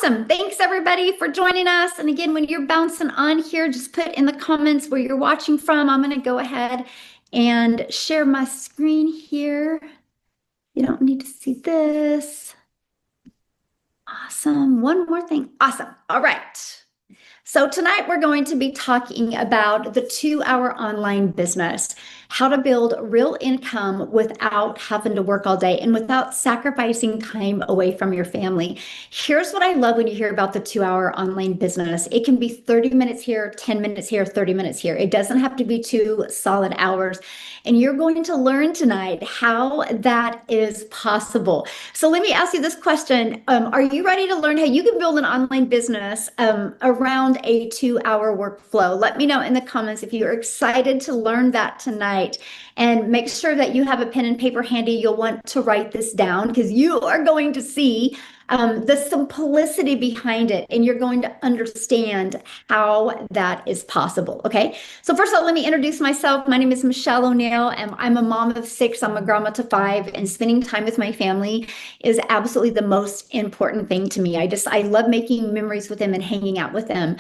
Awesome. Thanks everybody for joining us. And again, when you're bouncing on here, just put in the comments where you're watching from. I'm going to go ahead and share my screen here. You don't need to see this. Awesome. One more thing. Awesome. All right. So tonight we're going to be talking about the 2-hour online business, how to build real income without having to work all day and without sacrificing time away from your family. Here's what I love when you hear about the 2-hour online business. It can be 30 minutes here, 10 minutes here, 30 minutes here. It doesn't have to be 2 solid hours. And you're going to learn tonight how that is possible. So let me ask you this question. Are you ready to learn how you can build an online business around a 2-hour workflow? Let me know in the comments if you're excited to learn that tonight, and make sure that you have a pen and paper handy. You'll want to write this down because you are going to see the simplicity behind it, and you're going to understand how that is possible. Okay, so first of all, let me introduce myself. My name is Michelle O'Neill, and I'm a mom of 6. I'm a grandma to 5, and spending time with my family is absolutely the most important thing to me. I love making memories with them and hanging out with them.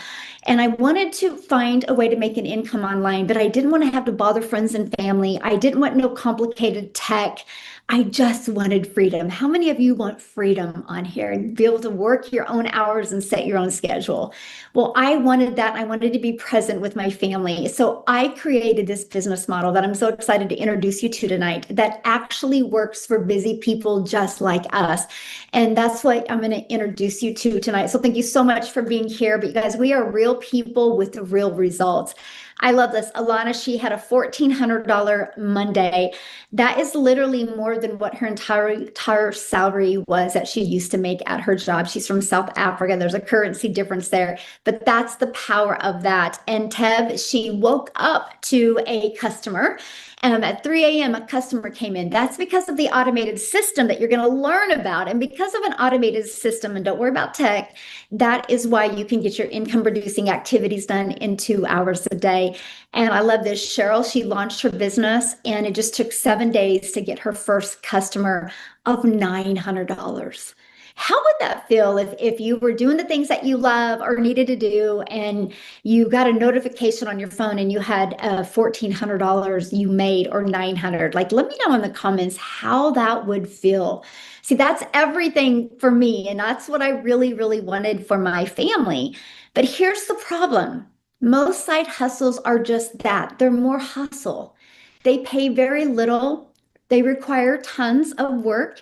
And I wanted to find a way to make an income online, but I didn't want to have to bother friends and family. I didn't want no complicated tech. I just wanted freedom. How many of you want freedom on here and be able to work your own hours and set your own schedule? Well, I wanted that. I wanted to be present with my family. So I created this business model that I'm so excited to introduce you to tonight that actually works for busy people just like us. And that's what I'm going to introduce you to tonight. So thank you so much for being here, because we are real people with real results. I love this. Alana, she had a $1,400 Monday. That is literally more than what her entire salary was that she used to make at her job. She's from South Africa. There's a currency difference there, but that's the power of that. And Tev, she woke up to a customer. At 3 a.m., a customer came in. That's because of the automated system that you're going to learn about. And because of an automated system, and don't worry about tech, that is why you can get your income producing activities done in 2 hours a day. And I love this. Cheryl, she launched her business, and it just took 7 days to get her first customer of $900. How would that feel if you were doing the things that you love or needed to do, and you got a notification on your phone and you had $1,400 you made, or $900? Like, let me know in the comments how that would feel. See, that's everything for me, and that's what I really, really wanted for my family. But here's the problem. Most side hustles are just that. They're more hustle. They pay very little. They require tons of work.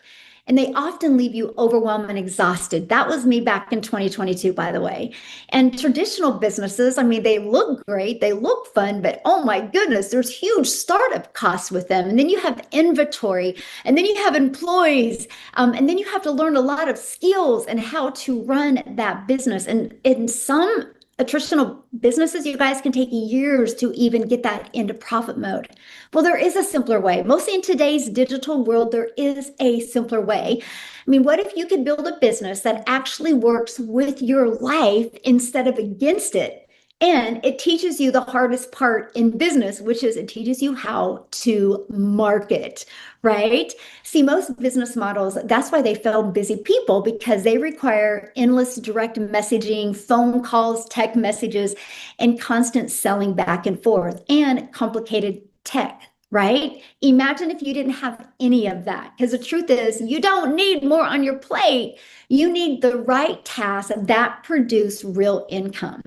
And they often leave you overwhelmed and exhausted. That was me back in 2022, by the way. And traditional businesses, I mean, they look great, they look fun, but oh my goodness, there's huge startup costs with them. And then you have inventory, and then you have employees, and then you have to learn a lot of skills and how to run that business. And in some traditional businesses, you guys can take years to even get that into profit mode. Well, there is a simpler way. Mostly in today's digital world, there is a simpler way. I mean, what if you could build a business that actually works with your life instead of against it? And it teaches you the hardest part in business, which is it teaches you how to market, right? See, most business models, that's why they fail busy people, because they require endless direct messaging, phone calls, text messages, and constant selling back and forth, and complicated tech. Right? Imagine if you didn't have any of that, because the truth is you don't need more on your plate. You need the right tasks that produce real income.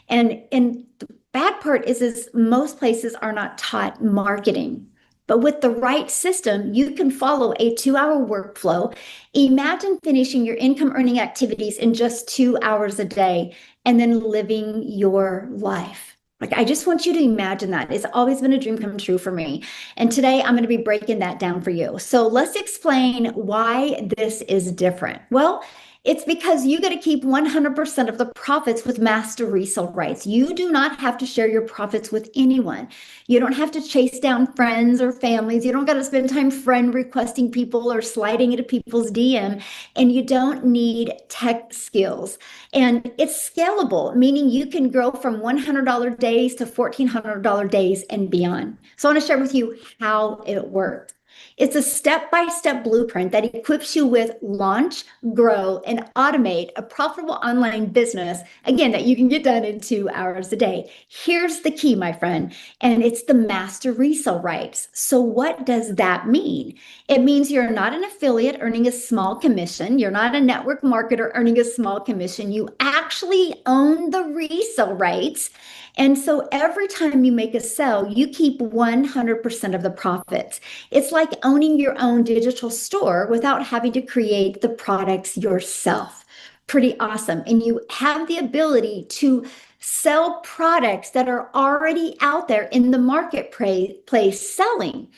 And the bad part is most places are not taught marketing. But with the right system, you can follow a 2-hour workflow. Imagine finishing your income earning activities in just 2 hours a day and then living your life. Like, I just want you to imagine that. It's always been a dream come true for me. And today I'm going to be breaking that down for you. So let's explain why this is different. Well, it's because you got to keep 100% of the profits with master resale rights. You do not have to share your profits with anyone. You don't have to chase down friends or families. You don't got to spend time friend requesting people or sliding into people's DM. And you don't need tech skills. And it's scalable, meaning you can grow from $100 days to $1,400 days and beyond. So I want to share with you how it works. It's a step-by-step blueprint that equips you with launch, grow, and automate a profitable online business, again, that you can get done in 2 hours a day. Here's the key, my friend, and it's the master resale rights. So what does that mean? It means you're not an affiliate earning a small commission. You're not a network marketer earning a small commission. You actually own the resale rights. And so every time you make a sale, you keep 100% of the profits. It's like owning your own digital store without having to create the products yourself. Pretty awesome. And you have the ability to sell products that are already out there in the marketplace selling.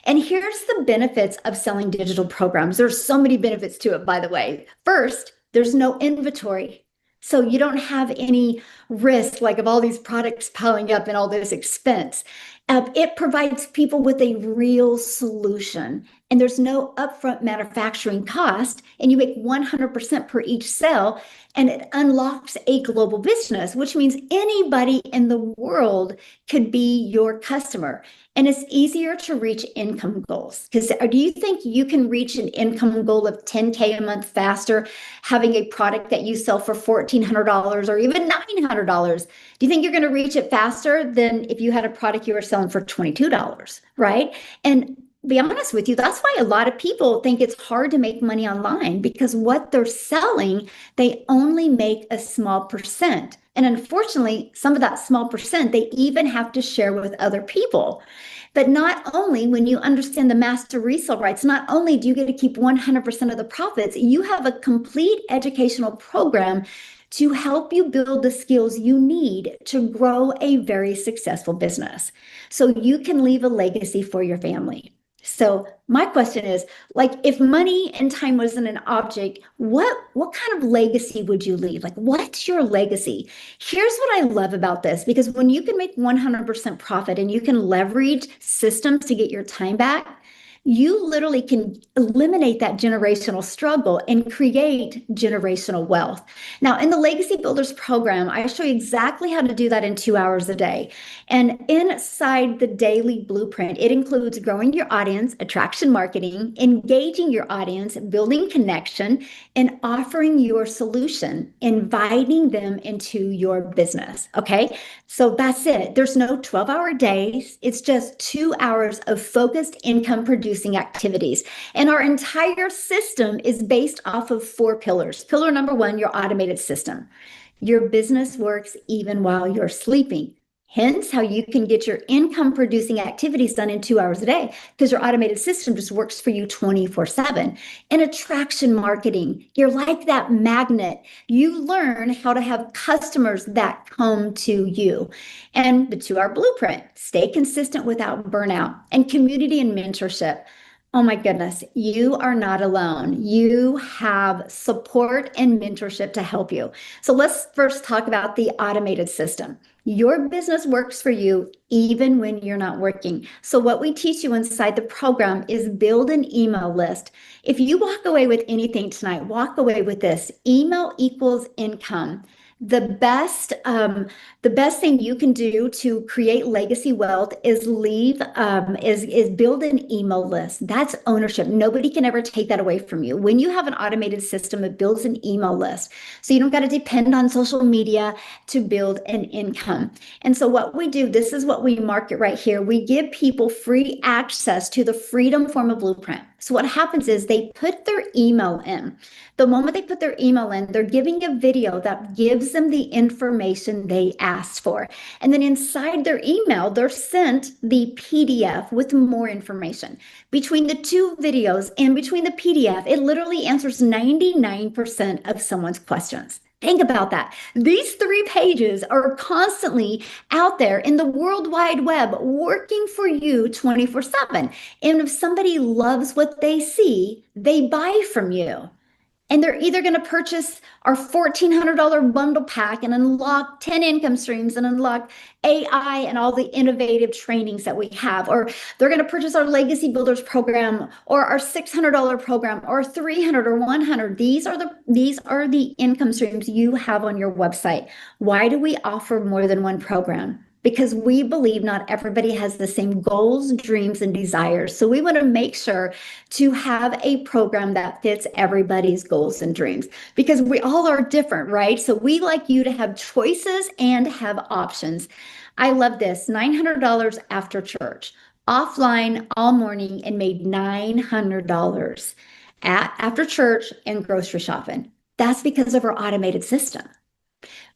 And here's the benefits of selling digital programs. There's so many benefits to it, by the way. First, there's no inventory. So you don't have any risk like of all these products piling up and all this expense. It provides people with a real solution, and there's no upfront manufacturing cost, and you make 100% per each sale, and it unlocks a global business, which means anybody in the world could be your customer. And it's easier to reach income goals. Because do you think you can reach an income goal of 10K a month faster having a product that you sell for $1,400 or even $900? Do you think you're going to reach it faster than if you had a product you were selling for $22, right? And be honest with you, that's why a lot of people think it's hard to make money online, because what they're selling, they only make a small percent. And unfortunately, some of that small percent, they even have to share with other people. But not only, when you understand the master resale rights, not only do you get to keep 100% of the profits, you have a complete educational program to help you build the skills you need to grow a very successful business so you can leave a legacy for your family. So my question is, like, if money and time wasn't an object, what kind of legacy would you leave? Like, what's your legacy? Here's what I love about this, because when you can make 100% profit and you can leverage systems to get your time back, you literally can eliminate that generational struggle and create generational wealth. Now, in the Legacy Builders program, I show you exactly how to do that in 2 hours a day. And inside the daily blueprint, it includes growing your audience, attraction marketing, engaging your audience, building connection, and offering your solution, inviting them into your business. Okay, so that's it. There's no 12-hour days. It's just 2 hours of focused income producing activities. And our entire system is based off of 4 pillars. Pillar number 1, your automated system. Your business works even while you're sleeping. Hence how you can get your income producing activities done in 2 hours a day, because your automated system just works for you 24/7. And attraction marketing, you're like that magnet. You learn how to have customers that come to you. And the 2-hour blueprint, stay consistent without burnout. And community and mentorship. Oh my goodness, you are not alone. You have support and mentorship to help you. So let's first talk about the automated system. Your business works for you even when you're not working. So what we teach you inside the program is build an email list. If you walk away with anything tonight, walk away with this: email equals income. The best thing you can do to create legacy wealth is build an email list. That's ownership. Nobody can ever take that away from you. When you have an automated system, it builds an email list. So you don't got to depend on social media to build an income. And so what we do, this is what we market right here. We give people free access to the Freedom Formula Blueprint. So what happens is they put their email in. The moment they put their email in, they're giving a video that gives them the information they asked for. And then inside their email, they're sent the PDF with more information. Between the 2 videos and between the PDF, it literally answers 99% of someone's questions. Think about that. These 3 pages are constantly out there in the World Wide Web working for you 24/7. And if somebody loves what they see, they buy from you. And they're either going to purchase our $1,400 bundle pack and unlock 10 income streams and unlock AI and all the innovative trainings that we have, or they're going to purchase our Legacy Builders program or our $600 program or 300 or 100. These are the income streams you have on your website. Why do we offer more than one program? because we believe not everybody has the same goals, dreams, and desires. So we want to make sure to have a program that fits everybody's goals and dreams because we all are different, right? So we like you to have choices and have options. I love this $900 after church, offline all morning, and made $900 after church and grocery shopping. That's because of our automated system.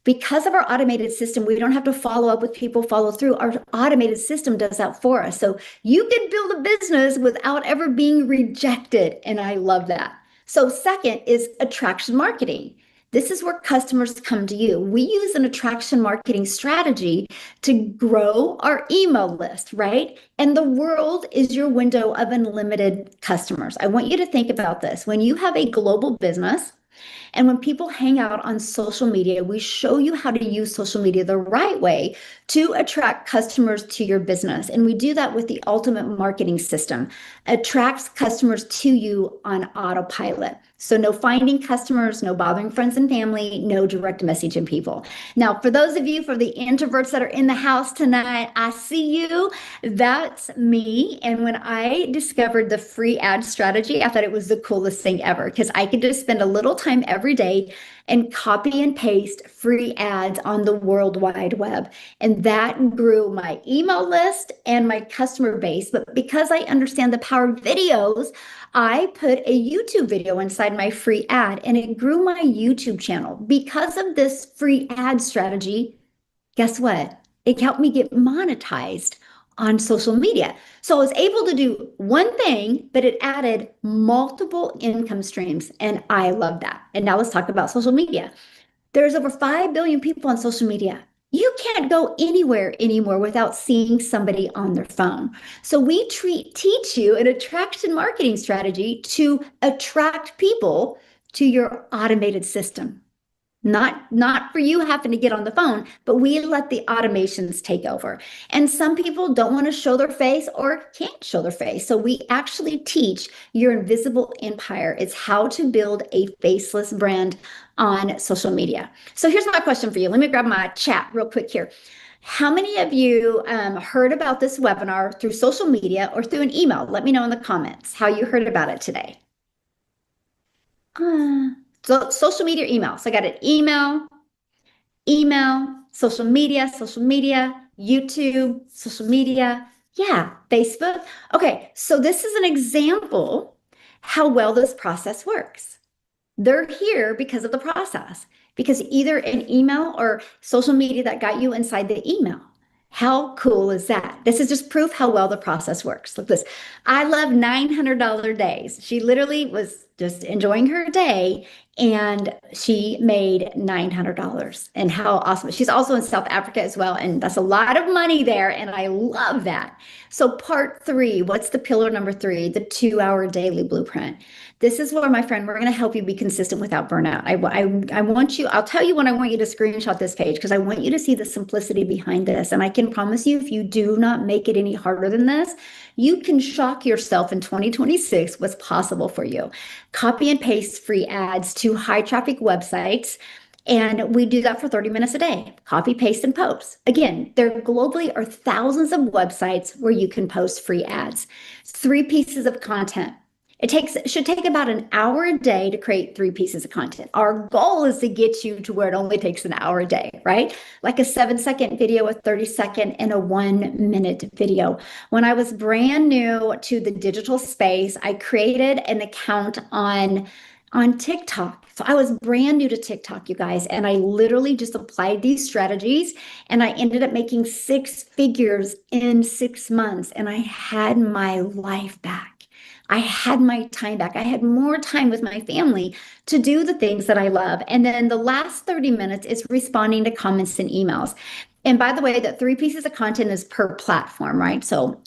Because of our automated system, we don't have to follow up with people, follow through. Our automated system does that for us. So you can build a business without ever being rejected. And I love that. So, second is attraction marketing. This is where customers come to you. We use an attraction marketing strategy to grow our email list, right? And the world is your window of unlimited customers. I want you to think about this. When you have a global business, and when people hang out on social media, we show you how to use social media the right way to attract customers to your business. And we do that with the ultimate marketing system. Attracts customers to you on autopilot. So no finding customers, no bothering friends and family, no direct messaging people. Now, for those of you, for the introverts that are in the house tonight, I see you. That's me. And when I discovered the free ad strategy, I thought it was the coolest thing ever because I could just spend a little time every day and copy and paste free ads on the World Wide Web. And that grew my email list and my customer base. But because I understand the power of videos, I put a YouTube video inside my free ad and it grew my YouTube channel. Because of this free ad strategy, guess what? It helped me get monetized on social media. So I was able to do one thing, but it added multiple income streams. And I love that. And now let's talk about social media. There's over 5 billion people on social media. You can't go anywhere anymore without seeing somebody on their phone. So we teach you an attraction marketing strategy to attract people to your automated system. Not for you having to get on the phone, but we let the automations take over. And some people don't want to show their face or can't show their face. So we actually teach your invisible empire. It's how to build a faceless brand on social media. So here's my question for you. Let me grab my chat real quick here. How many of you heard about this webinar through social media or through an email? Let me know in the comments how you heard about it today. So social media, email. So I got an email, social media, YouTube, social media. Yeah, Facebook. Okay, so this is an example how well this process works. They're here because of the process, because either an email or social media that got you inside the email. How cool is that? This is just proof how well the process works. Look this. I love $900 days. She literally was just enjoying her day and she made $900. And how awesome. She's also in South Africa as well. And that's a lot of money there. And I love that. So part 3, what's the pillar number 3? The 2-hour daily blueprint. This is where, my friend, we're going to help you be consistent without burnout. I want you, I'll tell you when I want you to screenshot this page because I want you to see the simplicity behind this. And I can promise you, if you do not make it any harder than this, you can shock yourself in 2026 what's possible for you. Copy and paste free ads to high traffic websites. And we do that for 30 minutes a day. Copy, paste, and post. Again, there globally are thousands of websites where you can post free ads. 3 pieces of content. It should take about an hour a day to create 3 pieces of content. Our goal is to get you to where it only takes an hour a day, right? Like a 7-second video, a 30-second, and a 1-minute video. When I was brand new to the digital space, I created an account on TikTok. So I was brand new to TikTok, you guys, and I literally just applied these strategies and I ended up making 6 figures in 6 months and I had my life back. I had my time back. I had more time with my family to do the things that I love. And then the last 30 minutes is responding to comments and emails. And by the way, the 3 pieces of content is per platform, right? So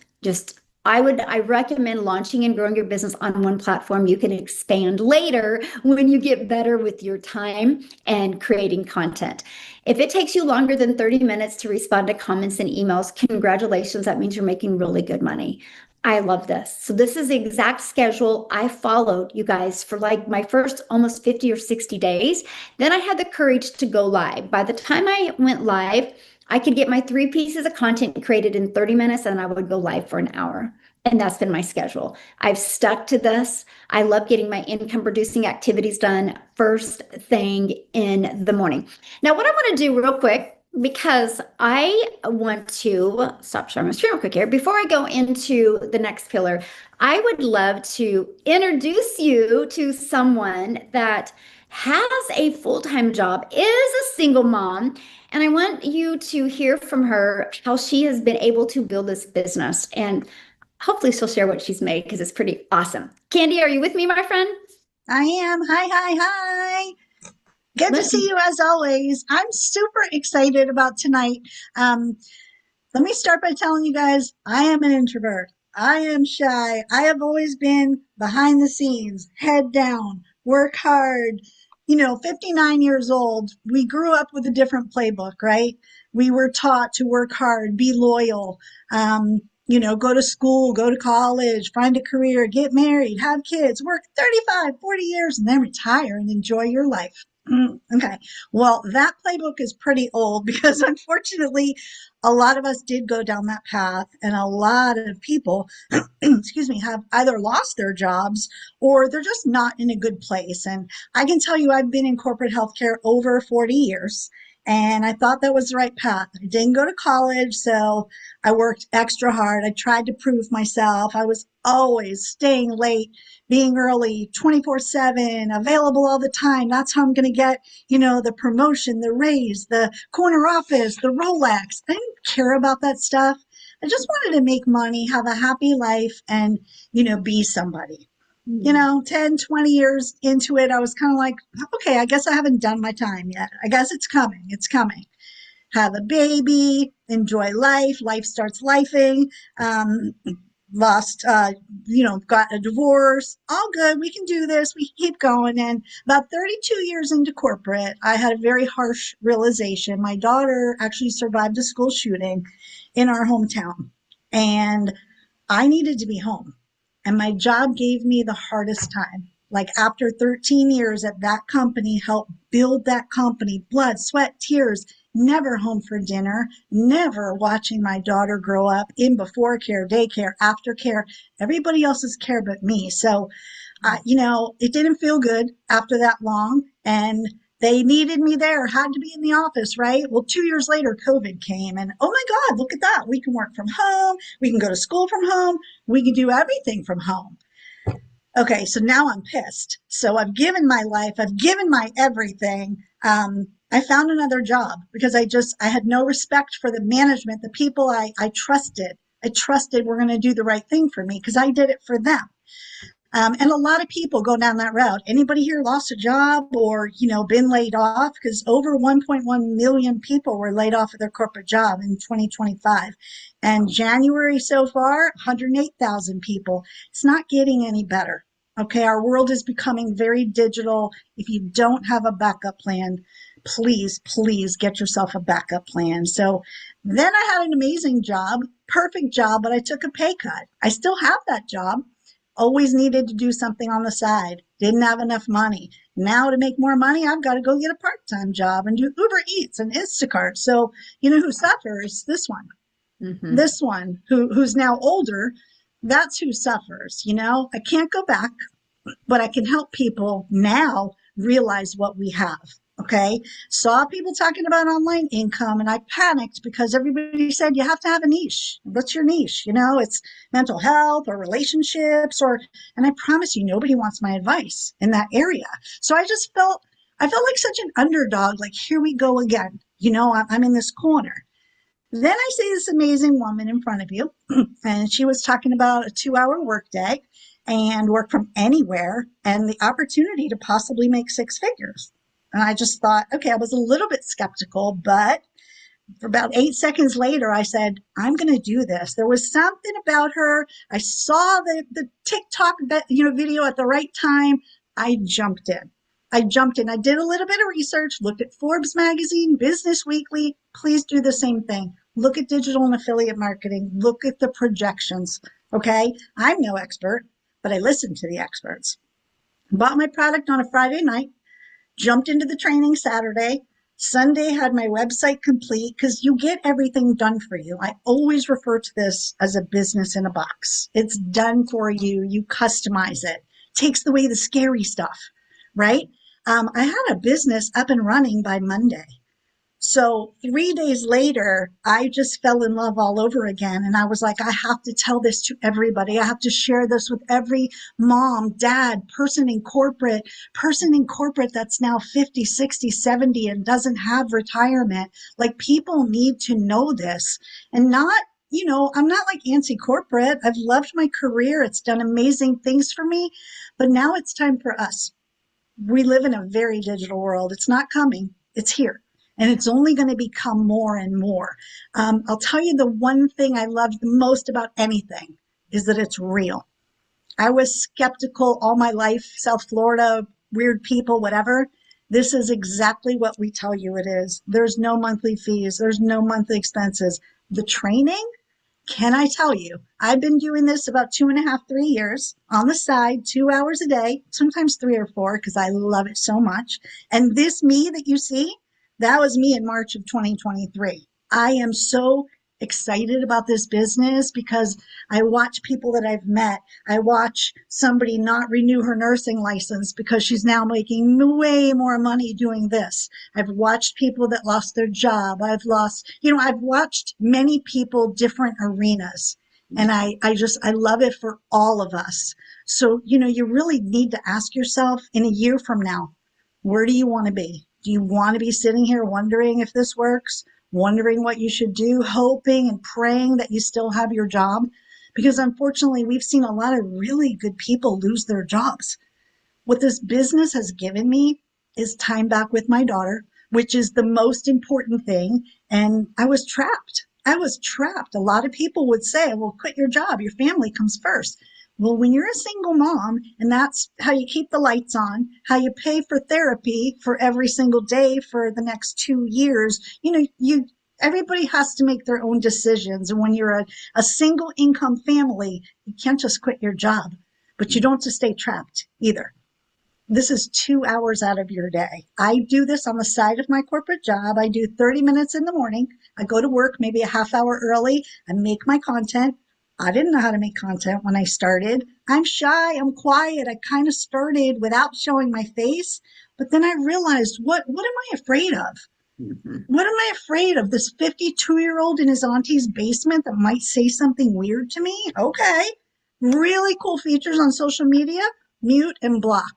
I recommend launching and growing your business on one platform. You can expand later when you get better with your time and creating content. If it takes you longer than 30 minutes to respond to comments and emails, congratulations. That means you're making really good money. I love this. So this is the exact schedule I followed, you guys, for like my first almost 50 or 60 days. Then I had the courage to go live. By the time I went live, I could get my 3 pieces of content created in 30 minutes and I would go live for an hour. And that's been my schedule. I've stuck to this. I love getting my income producing activities done first thing in the morning. Now, what I want to do real quick, because I want to stop sharing my screen real quick here. Before I go into the next pillar, I would love to introduce you to someone that has a full-time job, is a single mom, and I want you to hear from her how she has been able to build this business. And hopefully she'll share what she's made because it's pretty awesome. Candy, are you with me, my friend? I am. Hi, hi, hi. Good to Let, see you as always. I'm super excited about tonight. Um, Let me start by telling you guys I am an introvert. I am shy. I have always been behind the scenes, head down, work hard. 59 years old. We grew up with a different playbook, right? We were taught to work hard, be loyal, go to school, go to college, find a career, get married, have kids, work 35, 40 years, and then retire and enjoy your life. Okay. Well, that playbook is pretty old because unfortunately, a lot of us did go down that path, and a lot of people, excuse me, have either lost their jobs or they're just not in a good place. And I can tell you, I've been in corporate healthcare over 40 years, and I thought that was the right path. I didn't go to college, so I worked extra hard. I tried to prove myself. I was always staying late, being early, 24/7, available all the time. That's how I'm going to get, the promotion, the raise, the corner office, the Rolex. I didn't care about that stuff. I just wanted to make money, have a happy life, and, be somebody. 10, 20 years into it, I was kind of like, okay, I guess I haven't done my time yet. I guess it's coming. It's coming. Have a baby, enjoy life. Life starts lifing. Um, Lost, got a divorce. All good. We can do this. We can keep going. And about 32 years into corporate, I had a very harsh realization. My daughter actually survived a school shooting in our hometown, and I needed to be home. And my job gave me the hardest time. Like after 13 years at that company, helped build that company, blood, sweat, tears, never home for dinner, never watching my daughter grow up in before care, daycare, after care, everybody else's care but me. So, it didn't feel good after that long. And they needed me there, had to be in the office, right? Well, 2 years later, COVID came, and oh my God, look at that. We can work from home. We can go to school from home. We can do everything from home. Okay, so now I'm pissed. So I've given my life, I've given my everything. I found another job because I had no respect for the management, the people I trusted. I trusted were going to do the right thing for me because I did it for them. And a lot of people go down that route. Anybody here lost a job or, been laid off? Because over 1.1 million people were laid off of their corporate job in 2025. And January so far, 108,000 people. It's not getting any better. Okay, our world is becoming very digital. If you don't have a backup plan, please, please get yourself a backup plan. So then I had an amazing job, perfect job, but I took a pay cut. I still have that job. Always needed to do something on the side. Didn't have enough money. Now to make more money, I've got to go get a part-time job and do Uber Eats and Instacart. So you know who suffers? This one. This one who's now older, that's who suffers. I can't go back, but I can help people now realize what we have. Okay. Saw people talking about online income and I panicked because everybody said you have to have a niche. What's your niche? It's mental health or relationships and I promise you, nobody wants my advice in that area. So I felt like such an underdog. Like, here we go again. I'm in this corner. Then I see this amazing woman in front of you, and she was talking about a 2-hour workday and work from anywhere and the opportunity to possibly make 6 figures. And I just thought, okay, I was a little bit skeptical, but for about 8 seconds later, I said, I'm going to do this. There was something about her. I saw the TikTok video at the right time. I jumped in. I jumped in. I did a little bit of research, looked at Forbes magazine, Business Weekly. Please do the same thing. Look at digital and affiliate marketing. Look at the projections. Okay. I'm no expert, but I listened to the experts. Bought my product on a Friday night, jumped into the training Saturday, Sunday had my website complete because you get everything done for you. I always refer to this as a business in a box. It's done for you. You customize it. Takes away the scary stuff, right? I had a business up and running by Monday. So 3 days later, I just fell in love all over again. And I was like, I have to tell this to everybody. I have to share this with every mom, dad, person in corporate that's now 50, 60, 70 and doesn't have retirement. Like people need to know this and not, I'm not like anti corporate. I've loved my career. It's done amazing things for me, but now it's time for us. We live in a very digital world. It's not coming. It's here. And it's only going to become more and more. I'll tell you the one thing I love the most about anything is that it's real. I was skeptical all my life, South Florida, weird people, whatever. This is exactly what we tell you it is. There's no monthly fees. There's no monthly expenses. The training, can I tell you, I've been doing this about 2.5, 3 years on the side, 2 hours a day, sometimes 3 or 4, because I love it so much. And this me that you see, that was me in March of 2023. I am so excited about this business because I watch people that I've met. I watch somebody not renew her nursing license because she's now making way more money doing this. I've watched people that lost their job. I've watched many people, different arenas. And I love it for all of us. So, you really need to ask yourself in a year from now, where do you want to be? Do you want to be sitting here wondering if this works, wondering what you should do, hoping and praying that you still have your job? Because unfortunately, we've seen a lot of really good people lose their jobs. What this business has given me is time back with my daughter, which is the most important thing. And I was trapped. I was trapped. A lot of people would say, well, quit your job. Your family comes first. Well, when you're a single mom and that's how you keep the lights on, how you pay for therapy for every single day for the next 2 years, everybody has to make their own decisions. And when you're a single income family, you can't just quit your job, but you don't just stay trapped either. This is 2 hours out of your day. I do this on the side of my corporate job. I do 30 minutes in the morning. I go to work maybe a half hour early and make my content. I didn't know how to make content when I started. I'm shy. I'm quiet. I kind of started without showing my face. But then I realized, what am I afraid of? Mm-hmm. What am I afraid of? This 52-year-old in his auntie's basement that might say something weird to me? Okay. Really cool features on social media. Mute and block.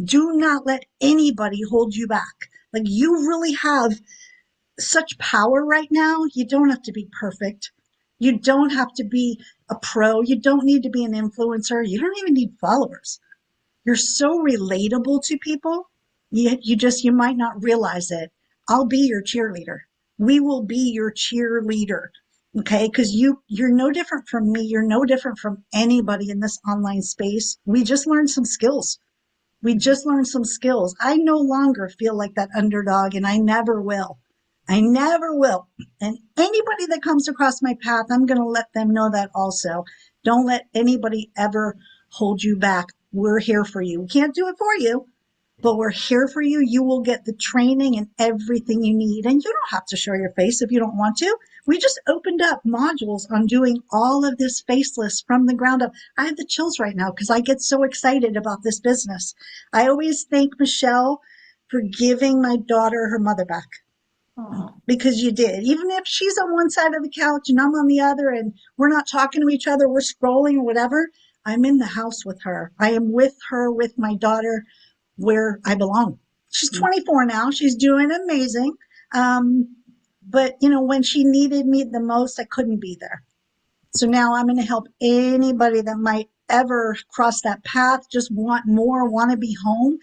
Do not let anybody hold you back. Like you really have such power right now. You don't have to be perfect. You don't have to be a pro. You don't need to be an influencer. You don't even need followers. You're so relatable to people. You might not realize it. I'll be your cheerleader. We will be your cheerleader. Okay. Cause you're no different from me. You're no different from anybody in this online space. We just learned some skills. I no longer feel like that underdog and I never will. I never will. And anybody that comes across my path, I'm going to let them know that also. Don't let anybody ever hold you back. We're here for you. We can't do it for you, but we're here for you. You will get the training and everything you need. And you don't have to show your face if you don't want to. We just opened up modules on doing all of this faceless from the ground up. I have the chills right now because I get so excited about this business. I always thank Michelle for giving my daughter her mother back. Because you did. Even if she's on one side of the couch and I'm on the other and we're not talking to each other, we're scrolling or whatever, I'm in the house with her. I am with her, with my daughter, where I belong. She's 24 now. She's doing amazing. But, when she needed me the most, I couldn't be there. So now I'm going to help anybody that might ever cross that path, just want more, want to be home.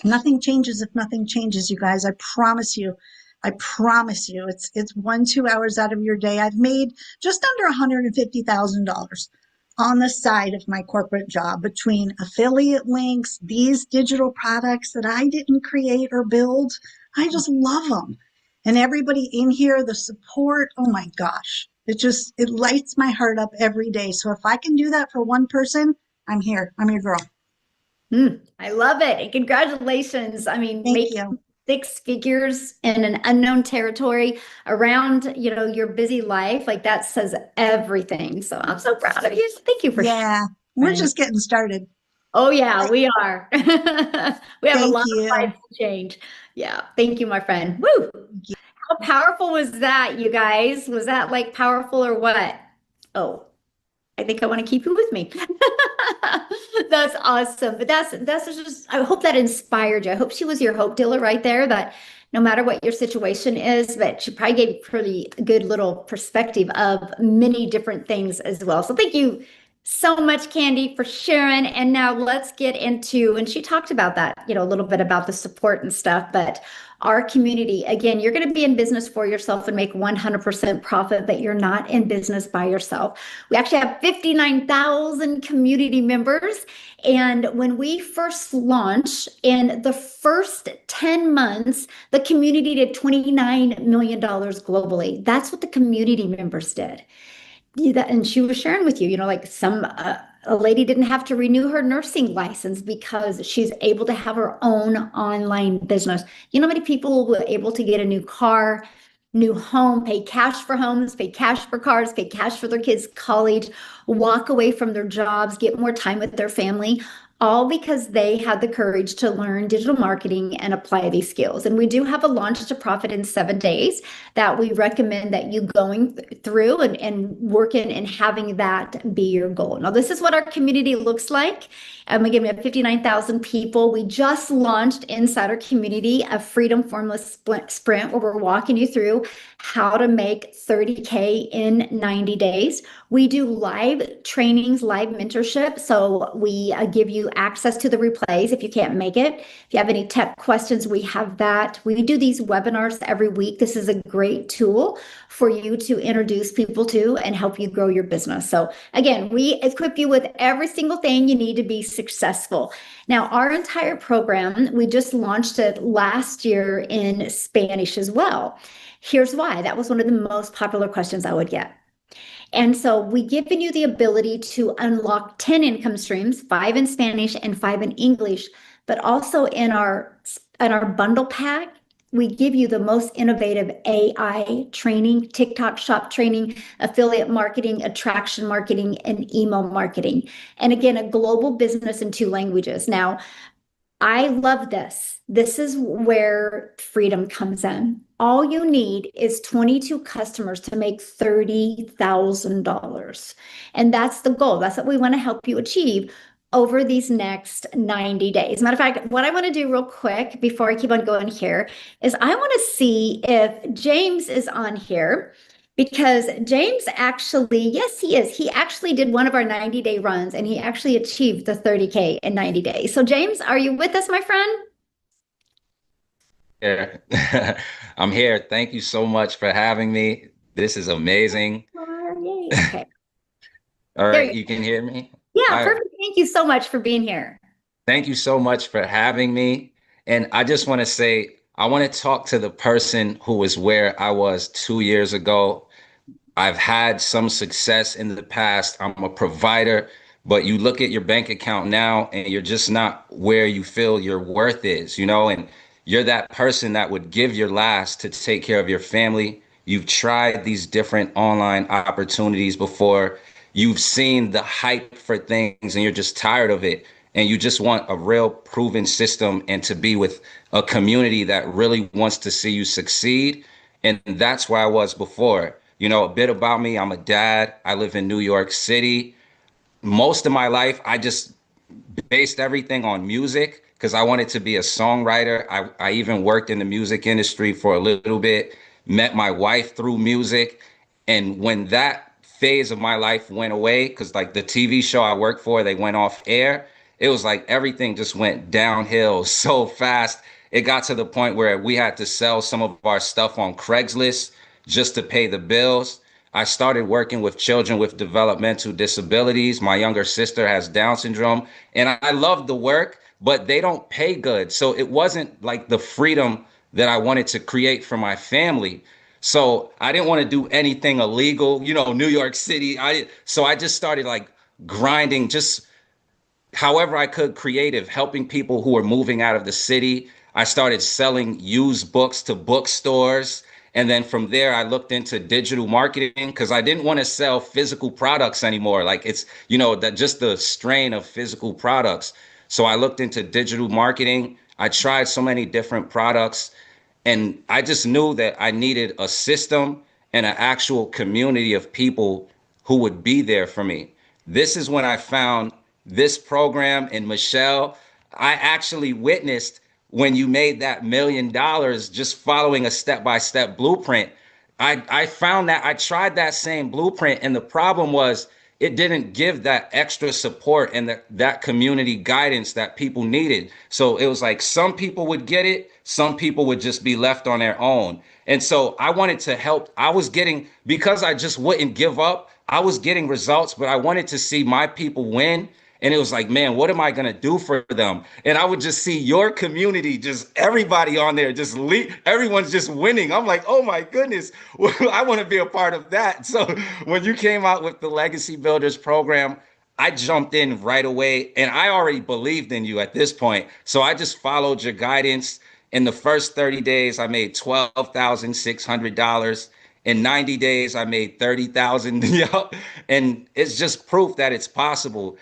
Nothing changes if nothing changes, you guys. I promise you. It's 2 hours out of your day. I've made just under $150,000 on the side of my corporate job between affiliate links, these digital products that I didn't create or build. I just love them. And everybody in here, the support, oh my gosh, it lights my heart up every day. So if I can do that for one person, I'm here. I'm your girl. I love it. And congratulations. I mean, Thank you. six figures in an unknown territory around, your busy life. Like that says everything. So I'm so proud of you. Thank you for Yeah, we're sharing. just getting started. Oh yeah, Th- we are. We have a Thank lot of you. lives to change. Yeah. Thank you, my friend. Woo! Thank you. How powerful was that, you guys? Was that like powerful or what? Oh, I think I want to keep you with me. That's awesome. But that's just I hope that inspired you. I hope she was your hope dealer right there, that no matter what your situation is, that she probably gave you pretty good little perspective of many different things as well. So thank you so much, Candy, for sharing. And now let's get into, and she talked about that, a little bit about the support and stuff, but our community, again, you're going to be in business for yourself and make 100% profit, but you're not in business by yourself. We actually have 59,000 community members. And when we first launched, in the first 10 months, the community did $29 million globally. That's what the community members did. And she was sharing with you, like a lady didn't have to renew her nursing license because she's able to have her own online business. You know how many people were able to get a new car, new home, pay cash for homes, pay cash for cars, pay cash for their kids' college, walk away from their jobs, get more time with their family, all because they had the courage to learn digital marketing and apply these skills. And we do have a launch to profit in 7 days that we recommend that you going through and working and having that be your goal. Now, this is what our community looks like. Again, we have 59,000 people. We just launched inside our community a Freedom Formless Sprint where we're walking you through how to make 30K in 90 days. We do live trainings, live mentorship. So we give you access to the replays if you can't make it. If you have any tech questions, we have that. We do these webinars every week. This is a great tool for you to introduce people to and help you grow your business. So again, we equip you with every single thing you need to be successful. Now, our entire program, we just launched it last year in Spanish as well. Here's why. That was one of the most popular questions I would get. And so we've given you the ability to unlock 10 income streams, 5 in Spanish and 5 in English, but also in our bundle pack, we give you the most innovative AI training, TikTok shop training, affiliate marketing, attraction marketing, and email marketing. And again, a global business in 2 languages. Now, I love this. This is where freedom comes in. All you need is 22 customers to make $30,000. And that's the goal. That's what we want to help you achieve over these next 90 days. Matter of fact, what I want to do real quick before I keep on going here is I want to see if James is on here because James actually, yes, he is. He actually did one of our 90-day runs and he actually achieved the 30K in 90 days. So, James, are you with us, my friend? Here. I'm here. Thank you so much for having me. This is amazing. Yay. Okay. All There right, you you go. can hear me? Yeah, All right. perfect. Thank you so much for being here. Thank you so much for having me. And I just want to say, I want to talk to the person who was where I was 2 years ago. I've had some success in the past. I'm a provider, but you look at your bank account now and you're just not where you feel your worth is, and you're that person that would give your last to take care of your family. You've tried these different online opportunities before. You've seen the hype for things and you're just tired of it. And you just want a real proven system and to be with a community that really wants to see you succeed. And that's where I was before. A bit about me, I'm a dad. I live in New York City. Most of my life, I just based everything on music because I wanted to be a songwriter. I even worked in the music industry for a little bit, met my wife through music. And when that phase of my life went away, because like the TV show I worked for, they went off air, it was like everything just went downhill so fast. It got to the point where we had to sell some of our stuff on Craigslist just to pay the bills. I started working with children with developmental disabilities. My younger sister has Down syndrome, and I love the work, but they don't pay good. So it wasn't like the freedom that I wanted to create for my family. So I didn't want to do anything illegal, New York City. So I just started like grinding, just however I could creative, helping people who were moving out of the city. I started selling used books to bookstores. And then from there, I looked into digital marketing because I didn't want to sell physical products anymore. Like it's, that just the strain of physical products. So I looked into digital marketing. I tried so many different products. And I just knew that I needed a system and an actual community of people who would be there for me. This is when I found this program. And Michelle, I actually witnessed when you made that $1 million just following a step-by-step blueprint. I found that I tried that same blueprint, and the problem was it didn't give that extra support and that community guidance that people needed. So it was like some people would get it, some people would just be left on their own. And so I wanted to help. I was getting, because I just wouldn't give up, I was getting results, but I wanted to see my people win. And it was like, man, what am I going to do for them? And I would just see your community, just everybody on there, just everyone's just winning. I'm like, oh my goodness, I want to be a part of that. So when you came out with the Legacy Builders program, I jumped in right away, and I already believed in you at this point. So I just followed your guidance. In the first 30 days, I made $12,600. In 90 days, I made 30,000. And it's just proof that it's possible.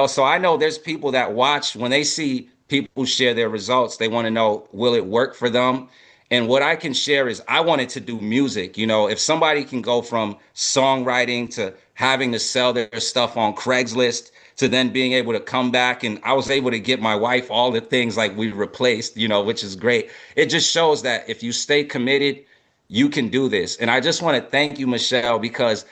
So I know there's people that watch when they see people share their results, they want to know, will it work for them? And what I can share is I wanted to do music. If somebody can go from songwriting to having to sell their stuff on Craigslist to then being able to come back, and I was able to get my wife all the things like we replaced, which is great. It just shows that if you stay committed, you can do this. And I just want to thank you, Michelle, because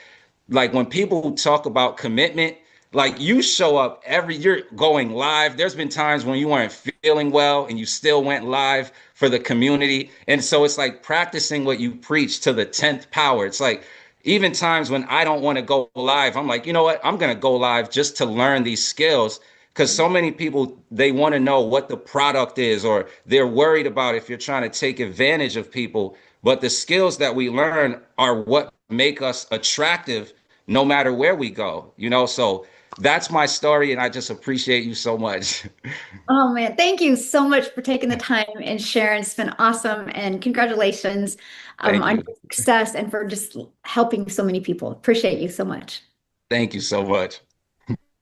like when people talk about commitment, like you show up you're going live. There's been times when you weren't feeling well and you still went live for the community. And so it's like practicing what you preach to the 10th power. It's like even times when I don't want to go live, I'm like, you know what? I'm going to go live just to learn these skills. Because so many people, they want to know what the product is, or they're worried about if you're trying to take advantage of people. But the skills that we learn are what make us attractive no matter where we go, So that's my story, and I just appreciate you so much. Oh man, thank you so much for taking the time and sharing. It's been awesome, and congratulations Thank on you. your success and for just helping so many people. Appreciate you so much. Thank you so much.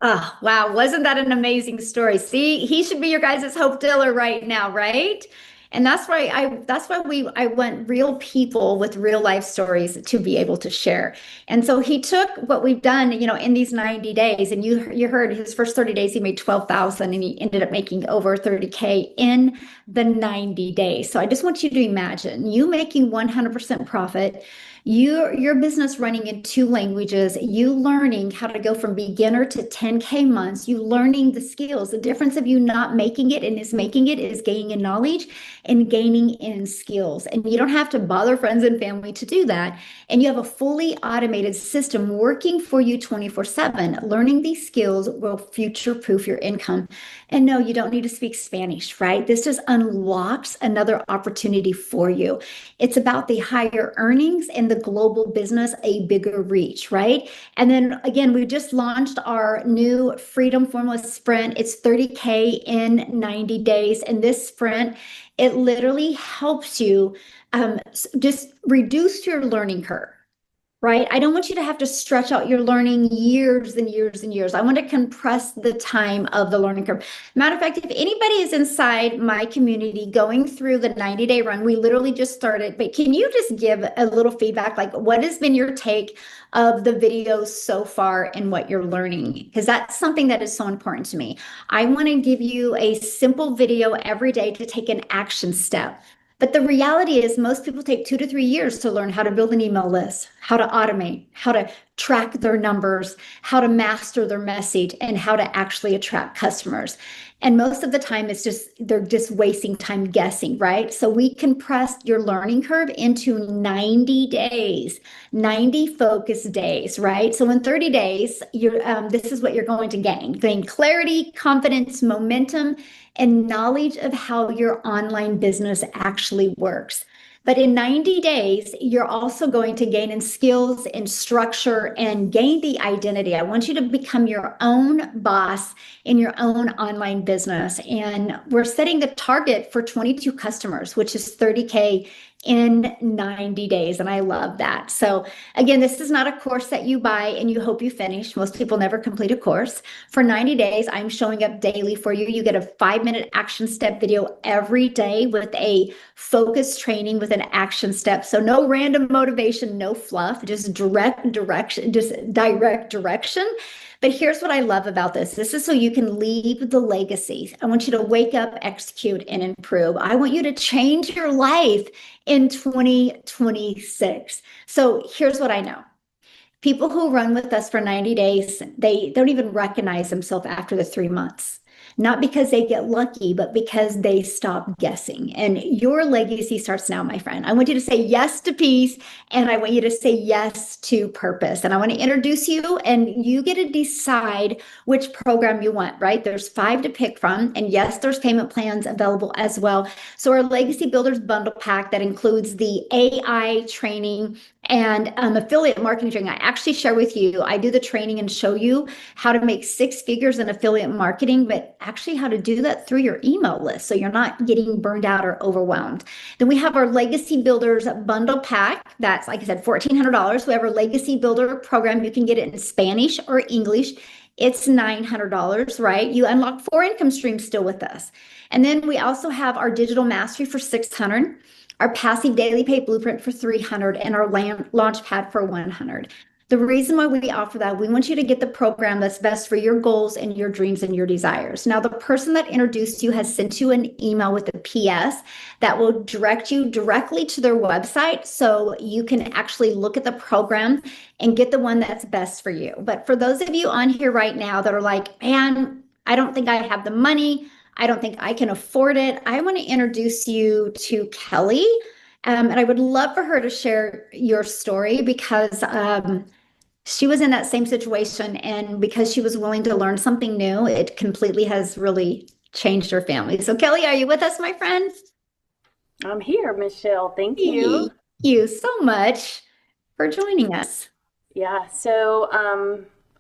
Oh, wow. Wasn't that an amazing story? See, he should be your guys' hope dealer right now, right? And that's why I want real people with real life stories to be able to share. And so he took what we've done, in these 90 days, and you heard his first 30 days, he made 12,000 and he ended up making over 30K in the 90 days. So I just want you to imagine you making 100% profit, your business running in 2 languages, you learning how to go from beginner to 10K months, you learning the skills. The difference of you not making it and is making it is gaining in knowledge and gaining in skills. And you don't have to bother friends and family to do that. And you have a fully automated system working for you 24/7. Learning these skills will future-proof your income. And no, you don't need to speak Spanish, right? This just unlocks another opportunity for you. It's about the higher earnings and the global business, a bigger reach, right? And then again, we just launched our new Freedom Formula Sprint. It's 30K in 90 days. And this sprint, it literally helps you just reduce your learning curve. Right? I don't want you to have to stretch out your learning years and years and years. I want to compress the time of the learning curve. Matter of fact, if anybody is inside my community going through the 90-day run, we literally just started, but can you just give a little feedback? Like, what has been your take of the videos so far and what you're learning? Because that's something that is so important to me. I want to give you a simple video every day to take an action step. But the reality is most people take 2 to 3 years to learn how to build an email list, how to automate, how to track their numbers, how to master their message, and how to actually attract customers. And most of the time they're just wasting time guessing, right? So we compressed your learning curve into 90 days, 90 focus days, right? So in 30 days, this is what you're going to gain clarity, confidence, momentum, and knowledge of how your online business actually works. But in 90 days, you're also going to gain in skills and structure and gain the identity. I want you to become your own boss in your own online business. And we're setting the target for 22 customers, which is 30K in 90 days. And I love that. So again, this is not a course that you buy and you hope you finish. Most people never complete a course. For 90 days, I'm showing up daily for you. You get a 5-minute action step video every day with a focused training with an action step. So no random motivation, no fluff, just direct direction, just direct direction. But here's what I love about this. This is so you can leave the legacy. I want you to wake up, execute, and improve. I want you to change your life in 2026. So here's what I know. People who run with us for 90 days, they don't even recognize themselves after the 3 months. Not because they get lucky, but because they stop guessing. And your legacy starts now, my friend. I want you to say yes to peace, and I want you to say yes to purpose. And I want to introduce you, and you get to decide which program you want, right? There's 5 to pick from. And yes, there's payment plans available as well. So our Legacy Builders bundle pack that includes the AI training and affiliate marketing training. I actually share with you, I do the training and show you how to make 6 figures in affiliate marketing, but actually how to do that through your email list so you're not getting burned out or overwhelmed. Then we have our Legacy Builders bundle pack. That's, like I said, $1,400. We have our Legacy Builder program. You can get it in Spanish or English. It's $900, right? You unlock 4 income streams still with us. And then we also have our digital mastery for $600, our passive daily pay blueprint for $300, and our launch pad for $100. The reason why we offer that, we want you to get the program that's best for your goals and your dreams and your desires. Now, the person that introduced you has sent you an email with a PS that will direct you directly to their website so you can actually look at the program and get the one that's best for you. But for those of you on here right now that are like, man, I don't think I have the money, I don't think I can afford it, I want to introduce you to Kelly. And I would love for her to share your story because she was in that same situation. And because she was willing to learn something new, it completely has really changed her family. So, Kelly, are you with us, my friend? I'm here, Michelle. Thank you. Thank you so much for joining us. Yeah, so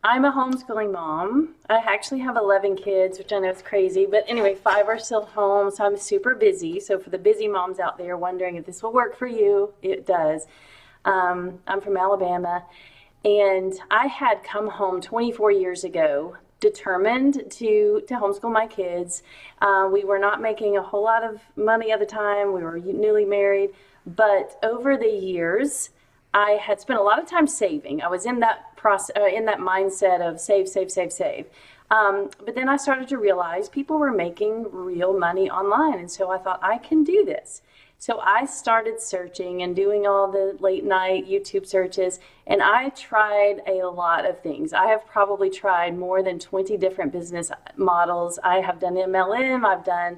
I'm a homeschooling mom. I actually have 11 kids, which I know is crazy, but anyway, 5 are still home, so I'm super busy. So for the busy moms out there wondering if this will work for you, it does. I'm from Alabama, and I had come home 24 years ago, determined to homeschool my kids. We were not making a whole lot of money at the time. We were newly married, but over the years, I had spent a lot of time saving. I was in that process, in that mindset of save, save, save, save. But then I started to realize people were making real money online. And so I thought, I can do this. So I started searching and doing all the late night YouTube searches. And I tried a lot of things. I have probably tried more than 20 different business models. I have done MLM. I've done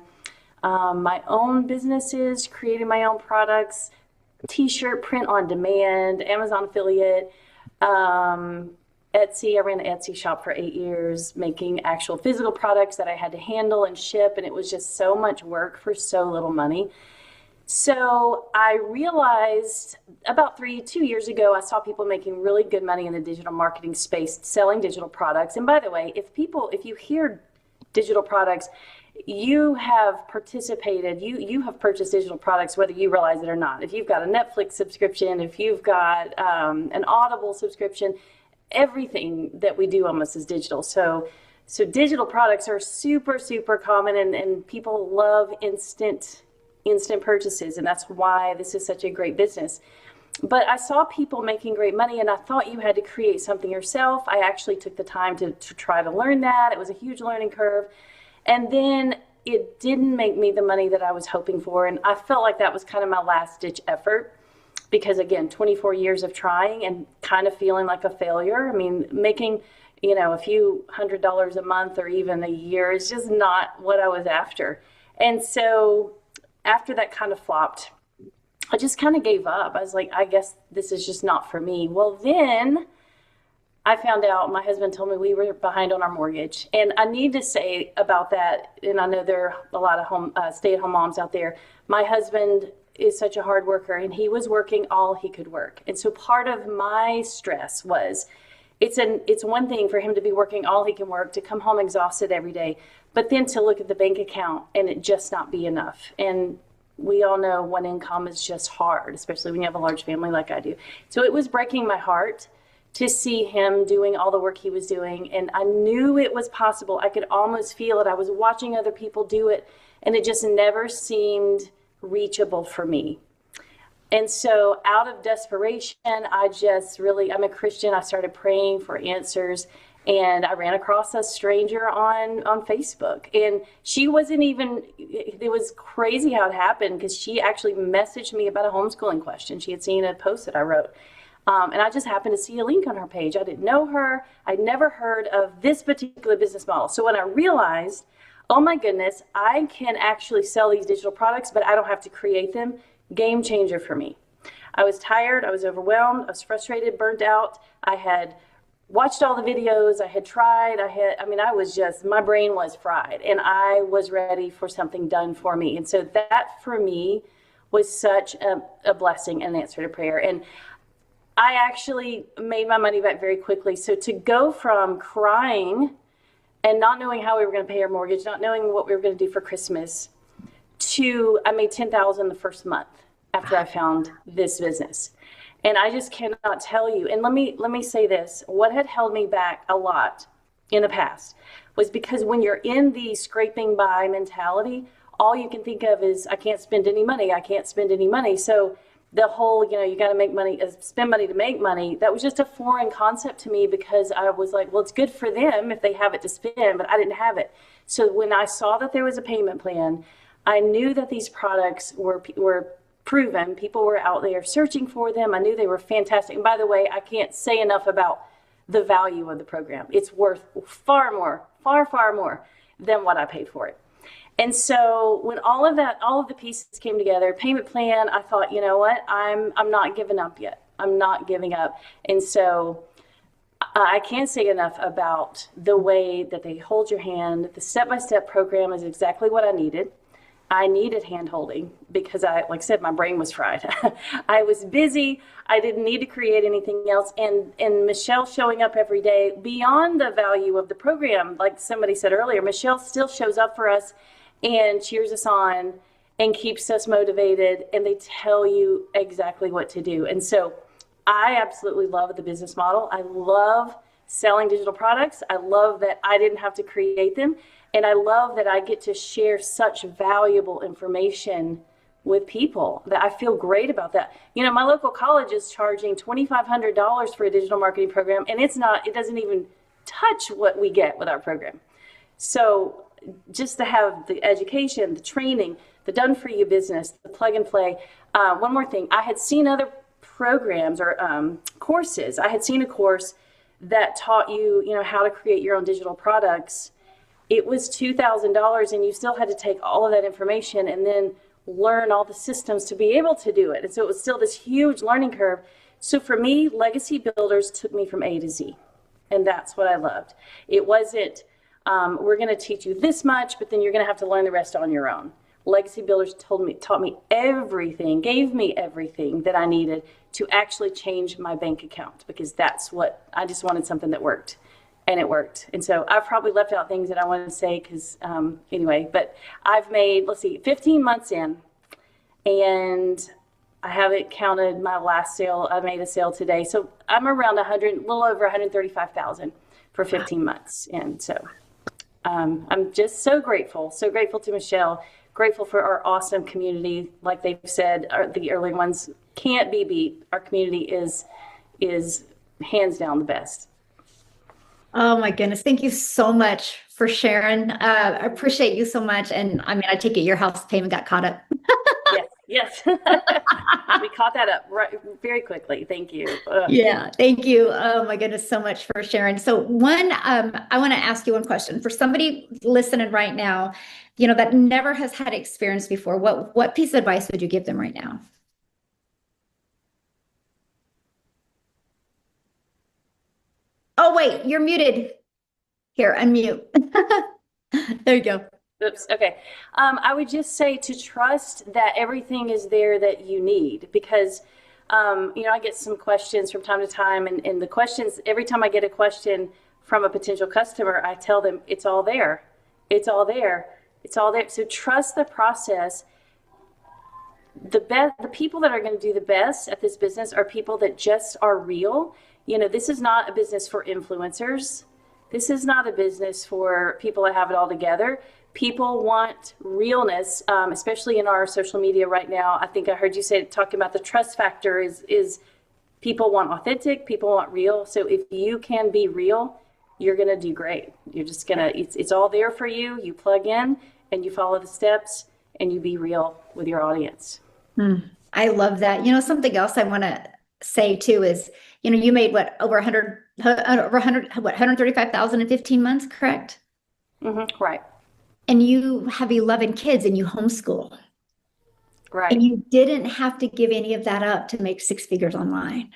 my own businesses, created my own products, T-shirt print on demand, Amazon affiliate, Etsy. I ran an Etsy shop for 8 years, making actual physical products that I had to handle and ship. And it was just so much work for so little money. So I realized about 2 years ago, I saw people making really good money in the digital marketing space, selling digital products. And by the way, if you hear digital products, you have participated, you have purchased digital products, whether you realize it or not. If you've got a Netflix subscription, if you've got an Audible subscription, everything that we do almost is digital. So digital products are super, super common, and people love instant purchases. And that's why this is such a great business. But I saw people making great money, and I thought you had to create something yourself. I actually took the time to try to learn that. It was a huge learning curve. And then it didn't make me the money that I was hoping for. And I felt like that was kind of my last ditch effort because, again, 24 years of trying and kind of feeling like a failure. I mean, making, a few $100s a month or even a year is just not what I was after. And so after that kind of flopped, I just kind of gave up. I was like, I guess this is just not for me. Well, then I found out, my husband told me we were behind on our mortgage. And I need to say about that, and I know there are a lot of stay-at-home moms out there. My husband is such a hard worker, and he was working all he could work. And so part of my stress was it's one thing for him to be working all he can work, to come home exhausted every day, but then to look at the bank account and it just not be enough. And we all know one income is just hard, especially when you have a large family like I do. So it was breaking my heart to see him doing all the work he was doing. And I knew it was possible. I could almost feel it. I was watching other people do it, and it just never seemed reachable for me. And so out of desperation, I'm a Christian. I started praying for answers, and I ran across a stranger on Facebook, and she wasn't even, it was crazy how it happened, because she actually messaged me about a homeschooling question. She had seen a post that I wrote. And I just happened to see a link on her page. I didn't know her. I'd never heard of this particular business model. So when I realized, oh my goodness, I can actually sell these digital products, but I don't have to create them. Game changer for me. I was tired, I was overwhelmed, I was frustrated, burnt out. I had watched all the videos, I had tried, my brain was fried, and I was ready for something done for me. And so that for me was such a blessing and an answer to prayer. And I actually made my money back very quickly. So to go from crying and not knowing how we were going to pay our mortgage, not knowing what we were going to do for Christmas, to I made $10,000 the first month after I found this business. And I just cannot tell you. And let me say this, what had held me back a lot in the past was because when you're in the scraping by mentality, all you can think of is, I can't spend any money. I can't spend any money. So the whole, you got to make money, spend money to make money, that was just a foreign concept to me, because I was like, well, it's good for them if they have it to spend, but I didn't have it. So when I saw that there was a payment plan, I knew that these products were proven. People were out there searching for them. I knew they were fantastic. And by the way, I can't say enough about the value of the program. It's worth far more than what I paid for it. And so when all of the pieces came together, payment plan, I thought, you know what, I'm not giving up yet. I'm not giving up. And so I can't say enough about the way that they hold your hand. The step-by-step program is exactly what I needed. I needed hand-holding because like I said, my brain was fried. I was busy. I didn't need to create anything else. And Michelle showing up every day, beyond the value of the program, like somebody said earlier, Michelle still shows up for us and cheers us on and keeps us motivated, and they tell you exactly what to do. And so I absolutely love the business model. I love selling digital products. I love that I didn't have to create them. And I love that I get to share such valuable information with people, that I feel great about that. My local college is charging $2,500 for a digital marketing program, and it doesn't even touch what we get with our program. So just to have the education, the training, the done for you business, the plug and play. One more thing, I had seen other programs or courses. I had seen a course that taught you, how to create your own digital products. It was $2,000, and you still had to take all of that information and then learn all the systems to be able to do it. And so it was still this huge learning curve. So for me, Legacy Builders took me from A to Z, and that's what I loved. It wasn't, we're going to teach you this much, but then you're going to have to learn the rest on your own. Legacy Builders taught me everything, gave me everything that I needed to actually change my bank account, because that's what I just wanted, something that worked. And it worked. And so I've probably left out things that I want to say because anyway, but I've made, 15 months in, and I haven't counted my last sale. I made a sale today. So I'm around a little over 135,000 for 15 months. And so I'm just so grateful to Michelle, grateful for our awesome community. Like they've said, the early ones can't be beat. Our community is hands down the best. Oh my goodness. Thank you so much for sharing. I appreciate you so much. And I take it your house payment got caught up. Yes. We caught that up very quickly. Thank you. Yeah, thank you. Oh my goodness, so much for sharing. So I want to ask you one question. For somebody listening right now, that never has had experience before, what piece of advice would you give them right now? Oh, wait, you're muted. Here, unmute. There you go. Oops. Okay. I would just say to trust that everything is there that you need because, I get some questions from time to time, and the questions, every time I get a question from a potential customer, I tell them it's all there. It's all there. It's all there. So trust the process. The people that are going to do the best at this business are people that just are real. This is not a business for influencers. This is not a business for people that have it all together. People want realness, especially in our social media right now. I think I heard you say talking about the trust factor is people want authentic, people want real. So if you can be real, you're going to do great. You're just going to, it's all there for you. You plug in and you follow the steps and you be real with your audience. I love that. Something else I want to say too is, you made what, over 135,000 in 15 months, correct? Mm-hmm. Right. And you have 11 kids and you homeschool. Right. And you didn't have to give any of that up to make six figures online.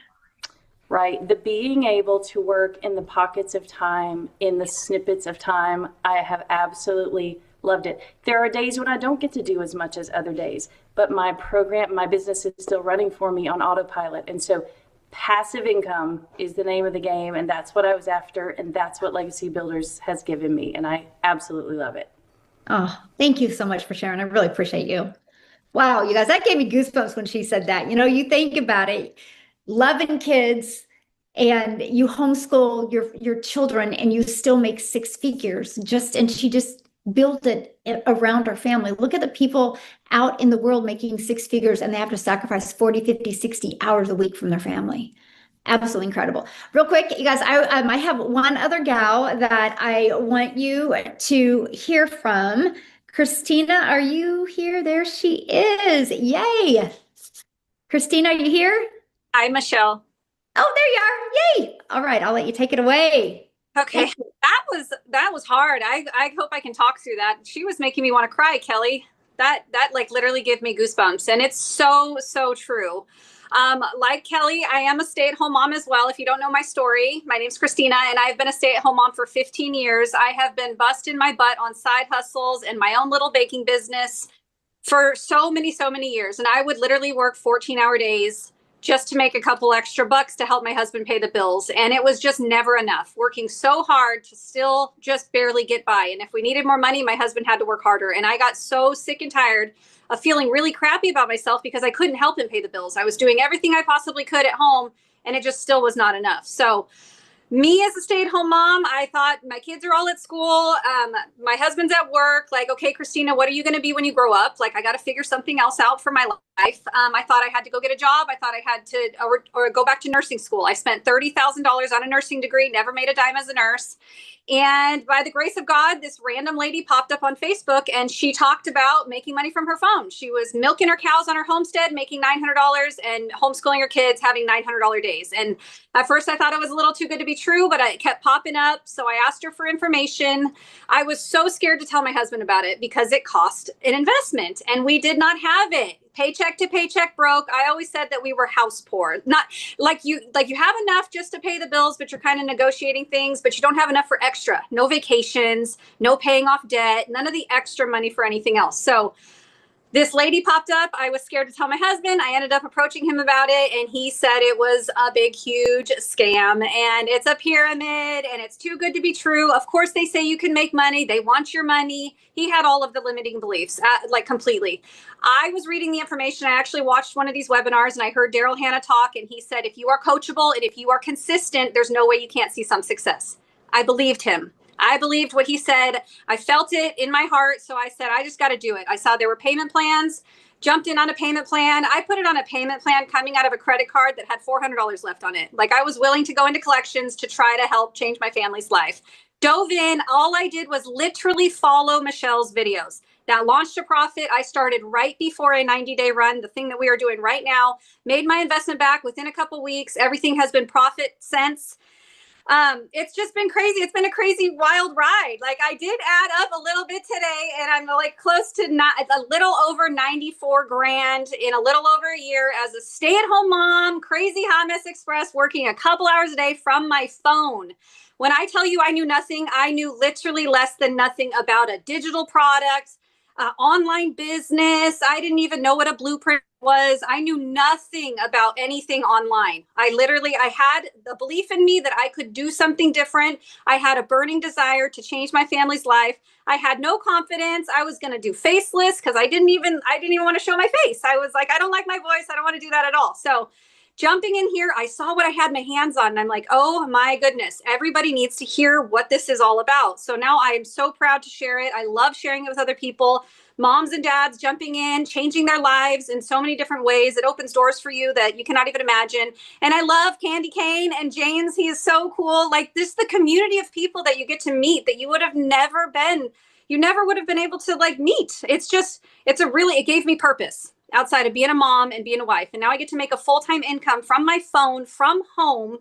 Right. The being able to work in the pockets of time, in the snippets of time, I have absolutely loved it. There are days when I don't get to do as much as other days, but my business is still running for me on autopilot. And so passive income is the name of the game. And that's what I was after. And that's what Legacy Builders has given me. And I absolutely love it. Oh, thank you so much for sharing. I really appreciate you. Wow, you guys, that gave me goosebumps when she said that. You think about it, loving kids and you homeschool your children and you still make six figures and she just built it around her family. Look at the people out in the world making six figures and they have to sacrifice 40, 50, 60 hours a week from their family. Absolutely incredible. Real quick, you guys, I might have one other gal that I want you to hear from. Christina, are you here? There she is. Yay. Christina, are you here? Hi, Michelle. Oh, there you are. Yay. All right, I'll let you take it away. Okay, that was hard. I hope I can talk through that. She was making me want to cry, Kelly. That like literally gave me goosebumps, and it's so true. Like Kelly, I am a stay-at-home mom as well. If you don't know my story, my name's Christina, and I've been a stay-at-home mom for 15 years. I have been busting my butt on side hustles and my own little baking business for so many years. And I would literally work 14-hour days just to make a couple extra bucks to help my husband pay the bills. And it was just never enough, working so hard to still just barely get by. And if we needed more money, my husband had to work harder. And I got so sick and tired of feeling really crappy about myself because I couldn't help him pay the bills. I was doing everything I possibly could at home, and it just still was not enough. So me as a stay-at-home mom, I thought my kids are all at school. My husband's at work. Like, okay, Christina, what are you going to be when you grow up? Like, I got to figure something else out for my life. I thought I had to go get a job. I thought I had to or go back to nursing school. I spent $30,000 on a nursing degree, never made a dime as a nurse. And by the grace of God, this random lady popped up on Facebook and she talked about making money from her phone. She was milking her cows on her homestead, making $900 and homeschooling her kids, having $900 days. And at first I thought it was a little too good to be true, but it kept popping up. So I asked her for information. I was so scared to tell my husband about it because it cost an investment and we did not have it. Paycheck to paycheck broke. I always said that we were house poor. Not like you have enough just to pay the bills, but you're kind of negotiating things, but you don't have enough for extra. No vacations, no paying off debt, none of the extra money for anything else. So this lady popped up. I was scared to tell my husband. I ended up approaching him about it, and he said it was a big, huge scam, and it's a pyramid, and it's too good to be true. Of course, they say you can make money. They want your money. He had all of the limiting beliefs, like completely. I was reading the information. I actually watched one of these webinars, and I heard Daryl Hannah talk, and he said, if you are coachable and if you are consistent, there's no way you can't see some success. I believed him. I believed what he said. I felt it in my heart. So I said, I just got to do it. I saw there were payment plans, jumped in on a payment plan. I put it on a payment plan coming out of a credit card that had $400 left on it. Like I was willing to go into collections to try to help change my family's life. Dove in. All I did was literally follow Michelle's videos. That launched a profit. I started right before a 90-day run, the thing that we are doing right now, made my investment back within a couple weeks. Everything has been profit since. It's just been crazy. It's been a crazy, wild ride. Like I did add up a little bit today and I'm like close to a little over 94 grand in a little over a year as a stay-at-home mom, crazy hot mess express, working a couple hours a day from my phone, When I tell you I knew nothing, I knew literally less than nothing about a digital product, online business. I didn't even know what a blueprint was. I knew nothing about anything online. I had the belief in me that I could do something different. I had a burning desire to change my family's life. I had no confidence. I was going to do faceless because I didn't even want to show my face. I was like, I don't like my voice. I don't want to do that at all. So jumping in here, I saw what I had my hands on, and I'm like, oh my goodness, everybody needs to hear what this is all about. So now I am so proud to share it. I love sharing it with other people, moms and dads jumping in, changing their lives in so many different ways. It opens doors for you that you cannot even imagine. And I love Candy Cane and James. He is so cool. Like, this is the community of people that you get to meet that you never would have been able to like meet. It gave me purpose outside of being a mom and being a wife. And now I get to make a full-time income from my phone, from home,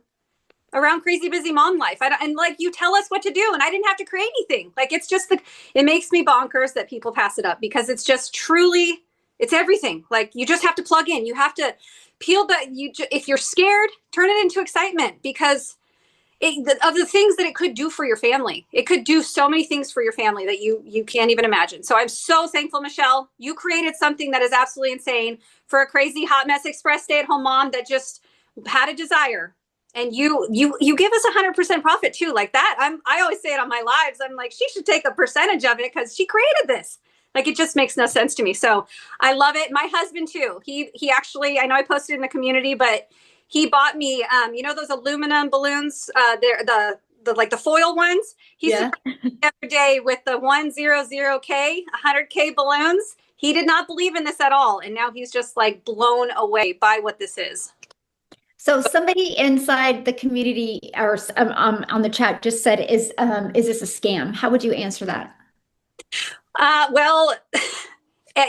around crazy busy mom life. And like, you tell us what to do and I didn't have to create anything. Like, it makes me bonkers that people pass it up, because it's just truly, it's everything. Like, you just have to plug in. You have to if you're scared, turn it into excitement, because of the things that it could do for your family. It could do so many things for your family that you can't even imagine. So I'm so thankful, Michelle. You created something that is absolutely insane for a crazy hot mess express stay-at-home mom that just had a desire. And you give us 100% profit too. Like that. I always say it on my lives. I'm like, she should take a percentage of it because she created this. Like, it just makes no sense to me. So I love it. My husband too. He actually, I know I posted in the community, but he bought me, those aluminum balloons, they're the foil ones. He surprised me the other day with the 100K, 100K balloons. He did not believe in this at all. And now he's just like blown away by what this is. So somebody inside the community or on the chat just said, is this a scam? How would you answer that? Well,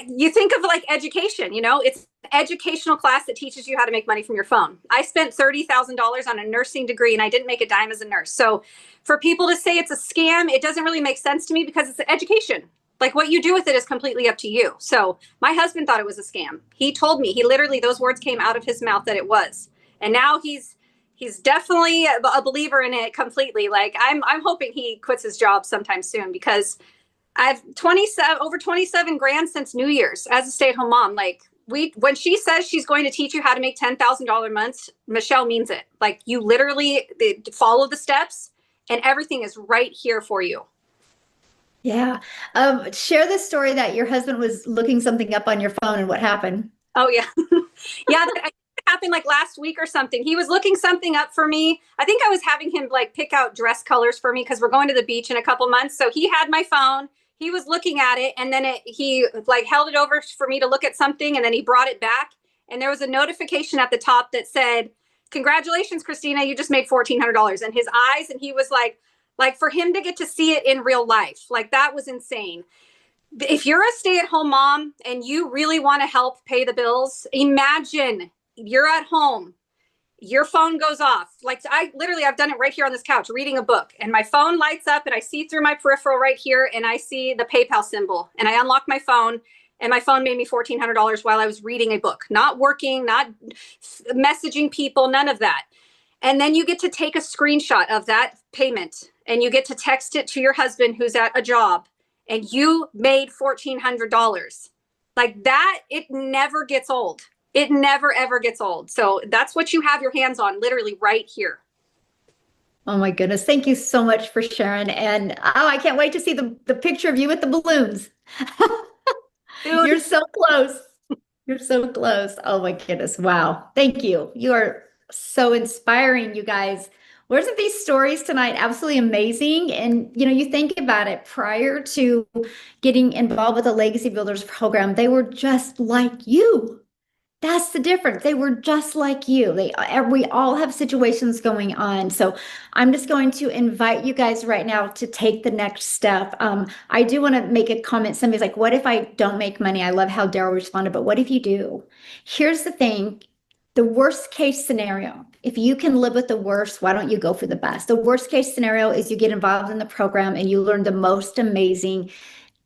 you think of like education, it's an educational class that teaches you how to make money from your phone. I spent $30,000 on a nursing degree and I didn't make a dime as a nurse. So for people to say it's a scam, it doesn't really make sense to me, because it's education. Like, what you do with it is completely up to you. So my husband thought it was a scam. He told me, those words came out of his mouth that it was. And now he's definitely a believer in it completely. Like, I'm hoping he quits his job sometime soon, because I've over 27 grand since New Year's as a stay-at-home mom. Like, when she says she's going to teach you how to make $10,000 months, Michelle means it. Like, you literally follow the steps and everything is right here for you. Yeah. Share the story that your husband was looking something up on your phone and what happened. Oh yeah. Yeah. That happened like last week or something. He was looking something up for me. I think I was having him like pick out dress colors for me, because we're going to the beach in a couple months. So he had my phone. He was looking at it, and then he like held it over for me to look at something, and then he brought it back, and there was a notification at the top that said, "Congratulations, Christina, you just made $1,400." And his eyes, and he was like for him to get to see it in real life, like, that was insane. If you're a stay-at-home mom and you really want to help pay the bills, imagine you're at home. Your phone goes off. Like, I've done it right here on this couch, reading a book, and my phone lights up and I see through my peripheral right here, and I see the PayPal symbol, and I unlock my phone, and my phone made me $1,400 while I was reading a book, not working, not messaging people, none of that. And then you get to take a screenshot of that payment and you get to text it to your husband who's at a job, and you made $1,400. Like that, it never gets old. It never, ever gets old. So that's what you have your hands on, literally right here. Oh my goodness. Thank you so much for sharing. And I can't wait to see the picture of you with the balloons. You're so close. You're so close. Oh my goodness. Wow. Thank you. You are so inspiring, you guys. Wasn't these stories tonight absolutely amazing? And you think about it, prior to getting involved with the Legacy Builders program, they were just like you. That's the difference. They were just like you. We all have situations going on. So I'm just going to invite you guys right now to take the next step. I do want to make a comment. Somebody's like, what if I don't make money? I love how Daryl responded, but what if you do? Here's the thing. The worst case scenario, if you can live with the worst, why don't you go for the best? The worst case scenario is you get involved in the program and you learn the most amazing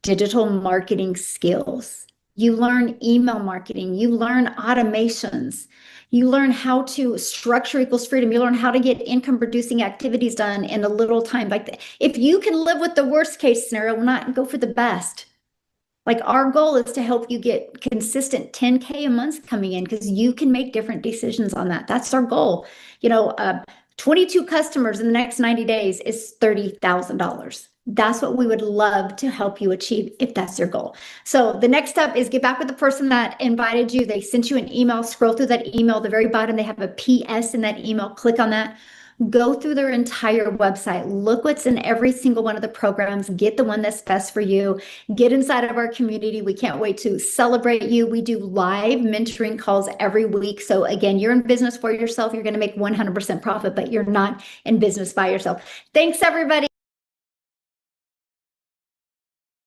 digital marketing skills. You learn email marketing. You learn automations. You learn how to structure equals freedom. You learn how to get income producing activities done in a little time. Like if you can live with the worst case scenario, we'll not go for the best. Like our goal is to help you get consistent 10K a month coming in because you can make different decisions on that. That's our goal. 22 customers in the next 90 days is $30,000. That's what we would love to help you achieve if that's your goal. So the next step is get back with the person that invited you. They sent you an email, scroll through that email. At the very bottom, they have a PS in that email. Click on that. Go through their entire website, look what's in every single one of the programs, get the one that's best for you, get inside of our community. We can't wait to celebrate you. We do live mentoring calls every week. So again, you're in business for yourself. You're going to make 100% profit, but you're not in business by yourself. Thanks, everybody.